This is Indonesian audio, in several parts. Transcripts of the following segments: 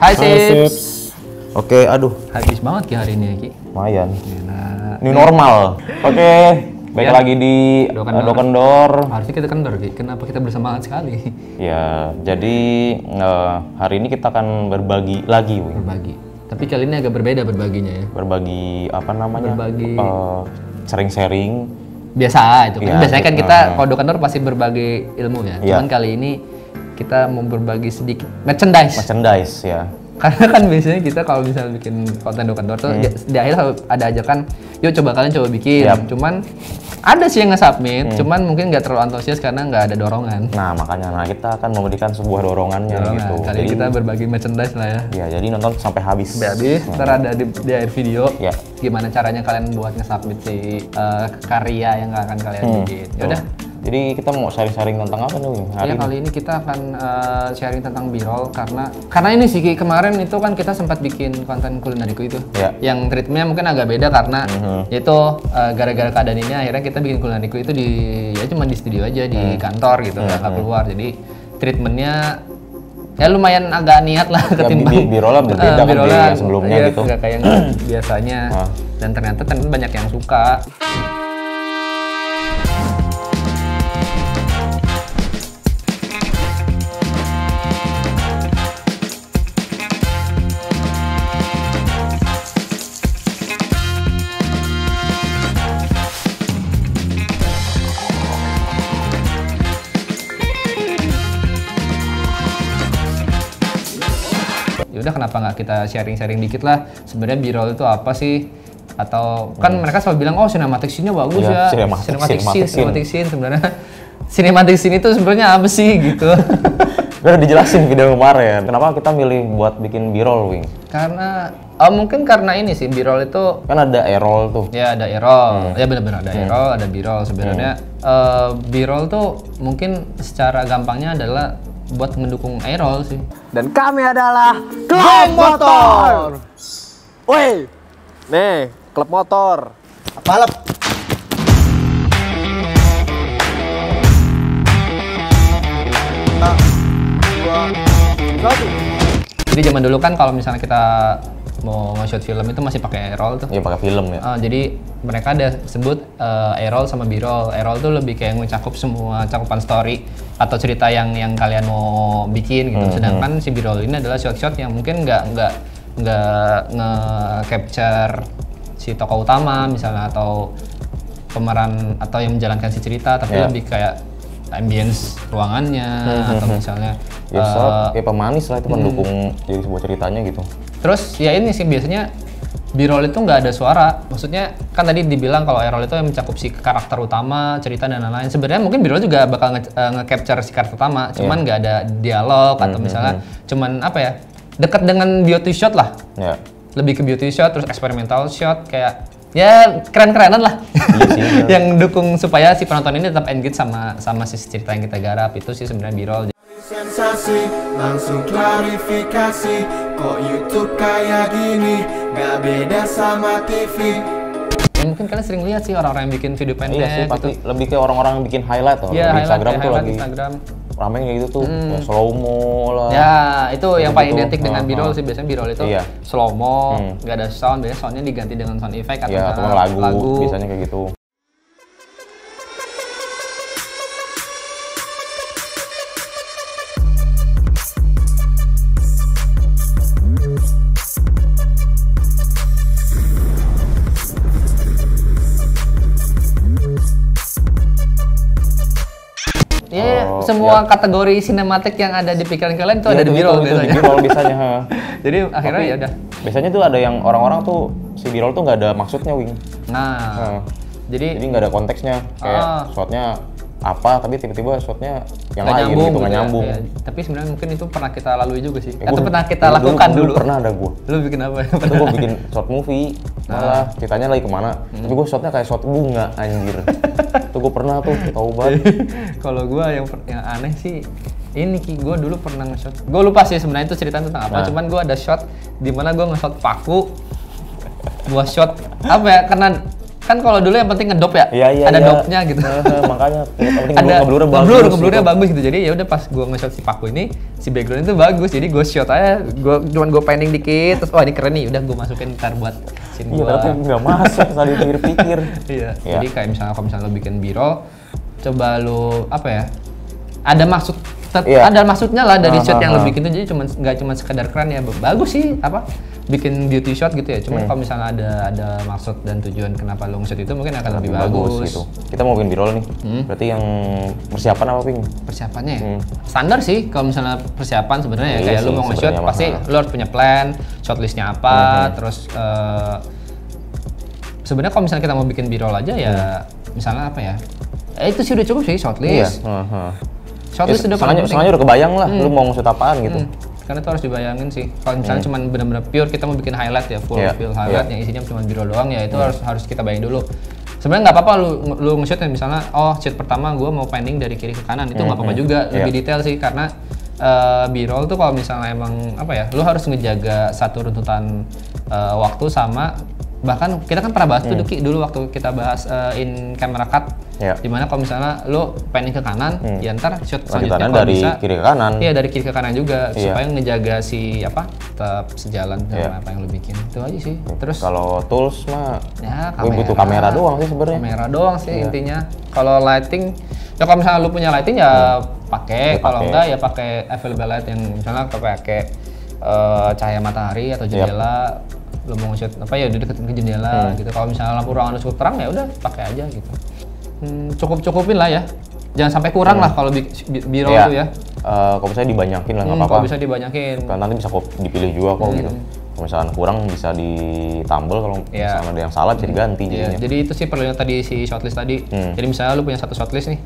Hai Sips. Oke, aduh. Habis banget Ki hari ini Ki. Lumayan. Gila. Ini normal. Oke, baik lagi di Dokendor. Harusnya kita kendor Ki. Kenapa kita bersemangat sekali? Ya, jadi hari ini kita akan berbagi lagi, Wing. Berbagi. Tapi kali ini agak berbeda berbaginya ya. Berbagi apa namanya? Berbagi. Sharing-sharing. Biasa itu kan. Ya, Biasanya kan kita kalau Dokendor pasti berbagi ilmu ya. Cuman kali ini kita mau berbagi sedikit merchandise. Merchandise ya. Karena kan biasanya kita kalau misalnya bikin konten Dokendor tuh di akhir selalu ada ajakan, yuk kalian coba bikin. Cuman ada sih yang nge-submit, cuman mungkin nggak terlalu antusias karena nggak ada dorongan. Nah makanya, kita akan memberikan sebuah dorongannya gitu. Kali ini kita berbagi merchandise lah ya. Ya, jadi nonton sampai habis. Sampai habis, ntar ada di akhir video gimana caranya kalian buat nge-submit si karya yang akan kalian bikin. Yaudah. Jadi kita mau sharing-sharing tentang apa nih? Kali ini kita akan sharing tentang B-roll karena ini sih kemarin itu kan kita sempat bikin konten kulineriku itu. Yang treatmentnya mungkin agak beda karena itu gara-gara keadaan ini akhirnya kita bikin kulineriku itu cuma di studio aja di kantor gitu, nggak keluar. Jadi treatmentnya ya lumayan agak niat lah ketimbang B-rollnya berbeda kan dari sebelumnya gitu. Nggak kayak yang biasanya. Dan ternyata banyak yang suka. Udah kenapa nggak kita sharing-sharing dikit lah sebenarnya B-roll itu apa sih, atau kan mereka selalu bilang cinematic scene-nya bagus ya, cinematic scene sebenarnya cinematic scene itu sebenarnya apa sih gitu. Udah dijelasin video kemarin kenapa kita milih buat bikin B-roll, Wing. Karena mungkin karena ini sih B-roll itu kan ada A-roll tuh. Ya ada A-roll, ya benar-benar ada A-roll, ada B-roll. Sebenarnya B-roll tuh mungkin secara gampangnya adalah buat mendukung A-roll sih. Dan kami adalah Klub Motor. Woi, nih Klub Motor. Balap. Jadi zaman dulu kan kalau misalnya kita mau nge-shoot film itu masih pakai A-roll tuh. Iya, pakai film ya. Jadi mereka ada sebut A-roll sama B-roll. A-roll tuh lebih kayak mencakup semua cakupan story atau cerita yang kalian mau bikin gitu. Sedangkan si B-roll ini adalah shot-shot yang mungkin nggak nge-capture si tokoh utama misalnya atau pemeran atau yang menjalankan si cerita, tapi lebih kayak ambience ruangannya atau misalnya pemanis lah itu pendukung jadi sebuah ceritanya gitu. Terus ya ini sih biasanya B-roll itu nggak ada suara, maksudnya kan tadi dibilang kalau A-roll itu yang mencakup si karakter utama, cerita dan lain-lain. Sebenarnya mungkin B-roll juga bakal nge-capture si karakter utama, cuman nggak ada dialog atau misalnya cuman apa ya, dekat dengan beauty shot lah, lebih ke beauty shot terus experimental shot kayak ya keren-kerenan lah. Yang dukung supaya si penonton ini tetap engage sama si cerita yang kita garap, itu sih sebenarnya B-roll. Sensasi, langsung klarifikasi, kok YouTube kayak gini, nggak beda sama TV. Ya, mungkin kalian sering lihat sih orang-orang yang bikin video pendek. Iya sih, pasti gitu. Lebih ke orang-orang yang bikin highlight di Instagram tuh lagi rame kayak gitu tuh, slow mo lah. Ya, itu yang paling identik dengan B-roll sih, biasanya B-roll itu slow mo, nggak ada sound, biasanya soundnya diganti dengan sound effect atau lagu, biasanya kayak gitu. Semua kategori sinematik yang ada di pikiran kalian tuh ada di B-roll biasanya. Di B-roll biasanya. Jadi akhirnya ya udah. Biasanya tuh ada yang orang-orang tuh si B-roll tuh nggak ada maksudnya, Wing. Jadi nggak ada konteksnya. Kayak shotnya apa, tapi tiba-tiba shotnya yang lain gitu, nggak nyambung. Ya. Tapi sebenarnya mungkin itu pernah kita lalui juga sih. Atau pernah kita lakukan dulu. Pernah ada gue. Lu bikin apa? Itu gue bikin short movie. Malah ceritanya lagi kemana. Tapi gue shotnya kayak shot bunga, anjir. Itu gue pernah tuh, tau banget. Kalau gue yang aneh sih ini Ki, gue dulu pernah nge-shot. Gue lupa sih sebenarnya itu ceritanya tentang apa. Cuman gue ada shot di mana gue nge-shot paku. Gue shot apa ya, karena Kan kalau dulu yang penting ngedop ya, ada dopnya gitu. Makanya yang penting ada ngeblurnya gitu. bagus gitu. Jadi ya udah pas gue nge-shot si Paku ini, si background itu bagus. Jadi gue shot aja, cuman gue painting dikit, terus wah ini keren nih, udah gue masukin ntar buat scene gue. Iya, tapi nggak masuk tadi pikir-pikir. Iya. Jadi kayak misalnya kalau misalnya lo bikin B-roll, coba lo apa ya? Ada maksudnya lah dari shot yang lo bikin itu, jadi nggak cuma sekedar keren ya, bagus sih bikin beauty shot gitu ya. Cuman kalau misalnya ada maksud dan tujuan kenapa lo nge-shot itu mungkin akan lebih bagus gitu. Kita mau bikin B-roll nih. Berarti yang persiapan apa, Ping? Persiapannya ya? Standar sih kalau misalnya persiapan sebenarnya ya, kayak lo mau nge-shot pasti lo harus punya plan, shotlistnya apa, terus sebenarnya kalau misalnya kita mau bikin B-roll aja ya misalnya apa ya? Itu sih udah cukup sih shortlist. Shortlist udah paling penting. Soalnya udah kebayang lah lu mau nge-shoot apaan gitu. Karena itu harus dibayangin sih. Kalau misalnya cuma benar-benar pure kita mau bikin highlight ya, full highlight yang isinya cuma B-roll doang ya, itu harus kita bayangin dulu. Sebenarnya nggak apa-apa lu nge-shoot ya, misalnya shoot pertama gue mau panning dari kiri ke kanan, itu nggak apa-apa juga, lebih detail sih karena B-roll tuh kalau misalnya emang apa ya, lu harus ngejaga satu runtutan waktu sama bahkan kita kan pernah bahas tuh dulu waktu kita bahas in camera cut, dimana kalau misalnya lo panning ke kanan, ya ntar shot selanjutnya kalau dari bisa kiri ke kanan. Iya dari kiri ke kanan juga supaya ngejaga si tetap sejalan sama apa yang lo bikin. Itu aja sih. Terus kalau tools mah ya butuh kamera doang sih sebenarnya. Kamera doang sih intinya. Kalau lighting ya kalau misalnya lo punya lighting ya pakai, kalau enggak ya pakai available light yang misalnya pakai cahaya matahari atau jendela. Lo mau nge-shoot ya dideketin ke jendela gitu. Kalau misalnya lampu ruangan cukup terang ya udah pakai aja gitu. Cukupin lah ya. Jangan sampai kurang lah kalau B-roll itu ya. Kalau misalnya dibanyakin lah nggak apa-apa. Kalau bisa dibanyakin. Kan nanti bisa dipilih juga kok gitu. Kalau misalnya kurang bisa ditambal, kalau misalnya ada yang salah bisa diganti jadinya. Jadi itu sih perlunya tadi si shortlist tadi. Jadi misalnya lu punya satu shortlist nih,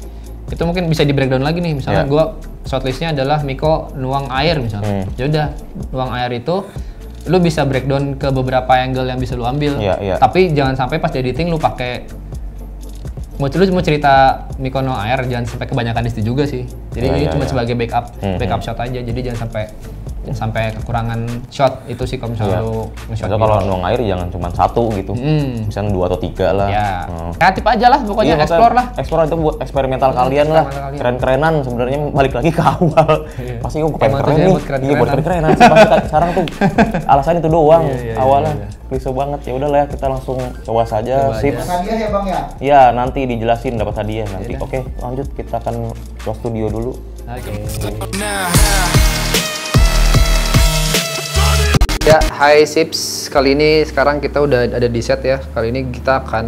itu mungkin bisa di breakdown lagi nih. Misalnya gua shortlistnya adalah Miko nuang air misalnya. Ya udah nuang air itu lu bisa breakdown ke beberapa angle yang bisa lu ambil. Tapi jangan sampai pas editing lu pakai mau cerita Miko nuang air, jangan sampai kebanyakan di situ juga sih. Jadi ini cuma sebagai backup shot aja. Jadi jangan sampai kekurangan shot itu sih kalau misalnya lu nge-shot. Kalau nuang air jangan cuma satu gitu. Misalnya 2 atau 3 lah. Kreatif aja lah pokoknya, explore lah. Explore itu buat eksperimental kalian lah. Keren-kerenan sebenarnya, balik lagi ke awal. Pasti gue pengen keren nih. Iya buat keren-kerenan. Pasti sekarang tuh alasan itu doang awalnya. Klise banget. Ya udahlah kita langsung coba saja. Sip. Hadiah ya Bang ya? Iya, nanti dijelasin dapat hadiah nanti. Oke, lanjut kita akan ke studio dulu. Ya, hai Sips. Kali ini sekarang kita udah ada di set ya. Kali ini kita akan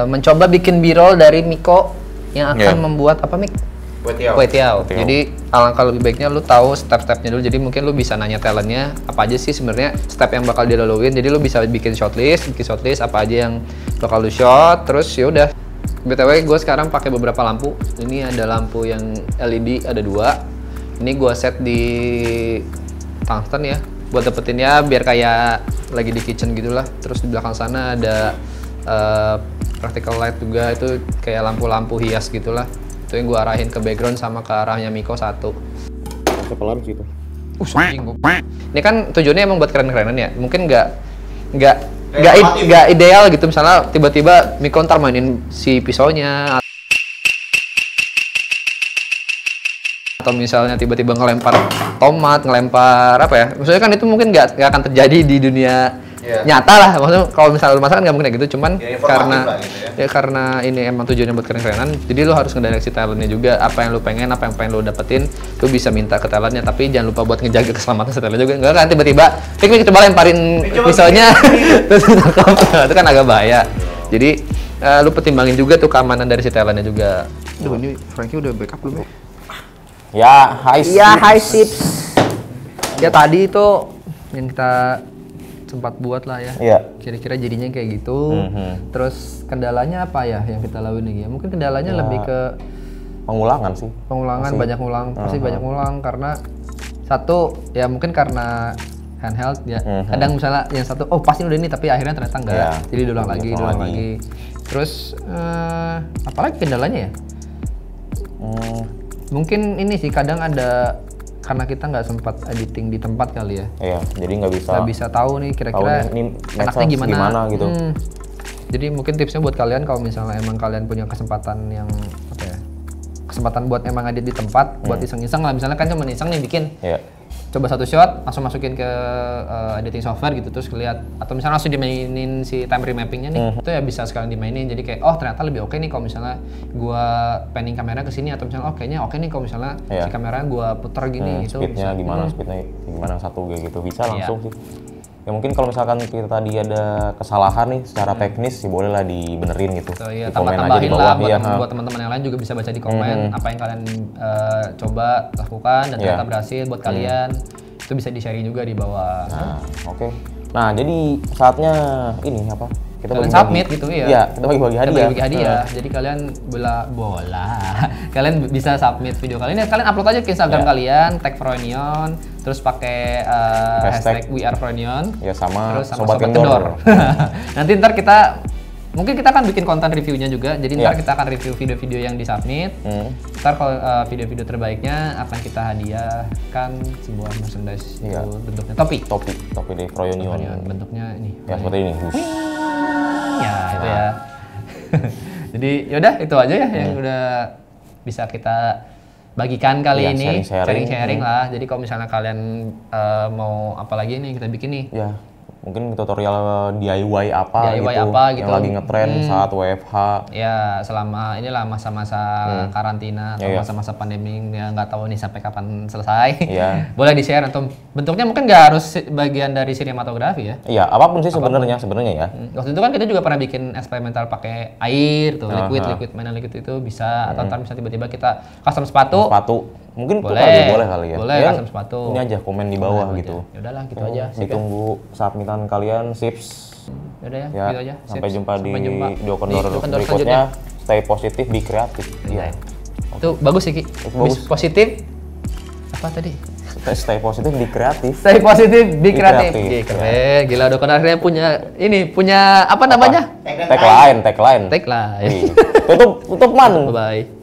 mencoba bikin B-roll dari Miko yang akan membuat apa, Mik? Kue tiao. Jadi alangkah lebih baiknya lu tahu step-stepnya dulu. Jadi mungkin lu bisa nanya talentnya apa aja sih sebenarnya step yang bakal dilaluin. Jadi lu bisa bikin shortlist apa aja yang bakal lu shot. Terus ya udah. BTW gue sekarang pakai beberapa lampu. Ini ada lampu yang LED ada 2. Ini gue set di tungsten ya. Buat dapetinnya biar kayak lagi di kitchen gitulah. Terus di belakang sana ada practical light juga, itu kayak lampu-lampu hias gitulah. Itu yang gue arahin ke background sama ke arahnya Miko satu. Sampai pelan sih itu. Ini kan tujuannya emang buat keren-kerenan ya. Mungkin nggak ideal gitu. Misalnya tiba-tiba Miko ntar mainin si pisaunya. Atau misalnya tiba-tiba ngelempar tomat, ngelempar apa ya, maksudnya kan itu mungkin nggak akan terjadi di dunia nyata lah. Maksudnya kalau misalnya lu masak kan nggak mungkin kayak gitu, cuman karena ini emang tujuannya buat keren-kerenan, jadi lu harus ngedireksi talentnya juga. Apa yang lu pengen, apa yang pengen lu dapetin, lu bisa minta ke talentnya, tapi jangan lupa buat ngejaga keselamatan si talentnya juga. Nggak kan tiba-tiba Mik coba lemparin pisaunya terus itu kan agak bahaya. Jadi lu pertimbangin juga tuh keamanan dari si talentnya juga. Duh, ini Frankie udah backup belum ya? Ya, hai Sips. Ya tadi itu yang kita sempat buat lah ya. Iya. Kira-kira jadinya kayak gitu. Terus kendalanya apa ya yang kita lakuin lagi ya? Mungkin kendalanya lebih ke pengulangan sih. Pengulangan, banyak ngulang. Pasti banyak ngulang karena satu ya mungkin karena handheld ya. Kadang misalnya yang satu pasti udah ini tapi akhirnya ternyata enggak. Jadi diulang lagi. Terus apalagi kendalanya ya? Mungkin ini sih kadang ada karena kita nggak sempat editing di tempat kali ya. Iya, jadi nggak bisa tahu nih kira-kira enaknya gimana gitu. Jadi mungkin tipsnya buat kalian kalau misalnya emang kalian punya kesempatan yang apa ya? Kesempatan buat emang edit di tempat, buat iseng-iseng lah. Misalnya kan cuma iseng nih bikin. Coba satu shot, langsung masukin ke editing software gitu, terus lihat atau misalnya langsung dimainin si time remappingnya nih, itu ya bisa sekalian dimainin. Jadi kayak ternyata lebih oke nih kalau misalnya gua panning kamera ke sini atau misalnya kayaknya oke nih kalau misalnya si kamera gua puter gini gitu. Speednya gimana, speednya gimana satu kayak gitu bisa langsung sih. Ya mungkin kalau misalkan kita tadi ada kesalahan nih secara teknis sih boleh lah dibenerin gitu. Iya, tambah-tambahin lah buat teman-teman yang lain juga bisa baca di komen apa yang kalian coba lakukan dan ternyata berhasil buat kalian. Itu bisa di-sharing juga di bawah. Nah, oke. Nah, jadi saatnya ini apa? Kita kalian submit gitu ya. Iya, kita bagi-bagi hadiah. Bagi hadiah. Jadi kalian kalian bisa submit video kalian. Kalian upload aja ke Instagram kalian, tag Froynion, terus pakai hashtag #WeAreFroynion. Ya sama Sobat Kendor. Nanti ntar mungkin kita akan bikin konten reviewnya juga. Jadi ntar kita akan review video-video yang disubmit. Ntar kalau video-video terbaiknya akan kita hadiahkan sebuah merchandise itu bentuknya topi dari Froynion. Bentuknya ini. Ya seperti ini. Ya itu ya. Jadi yaudah itu aja ya yang udah bisa kita bagikan kali ini, sharing lah. Jadi kalau misalnya kalian mau apa lagi nih kita bikin nih? Ya mungkin tutorial DIY apa gitu yang lagi ngetren saat WFH. Ya selama inilah masa-masa karantina atau masa-masa pandemi yang nggak tahu nih sampai kapan selesai. Boleh di-share atau bentuknya mungkin nggak harus bagian dari sinematografi ya. Iya, apapun sih sebenarnya ya. Waktu itu kan kita juga pernah bikin eksperimental pakai air tuh, liquid mainan liquid itu bisa atau ntar bisa tiba-tiba kita custom sepatu. Mungkin boleh kali ya. Boleh custom sepatu. Ini aja komen di bawah gitu. Ya udahlah gitu aja. Ditunggu submitan kalian, sips. Yaudah ya, gitu aja. Sampai jumpa di video Condor berikutnya. Stay positif, be kreatif. Iya. Itu bagus sih Ki. Bagus. Positif. Apa tadi? Stay positif, be kreatif. Stay positif, be kreatif. Keren. Gila, Condor akhirnya punya apa namanya? Tagline. Tagline. Tutup man. Bye.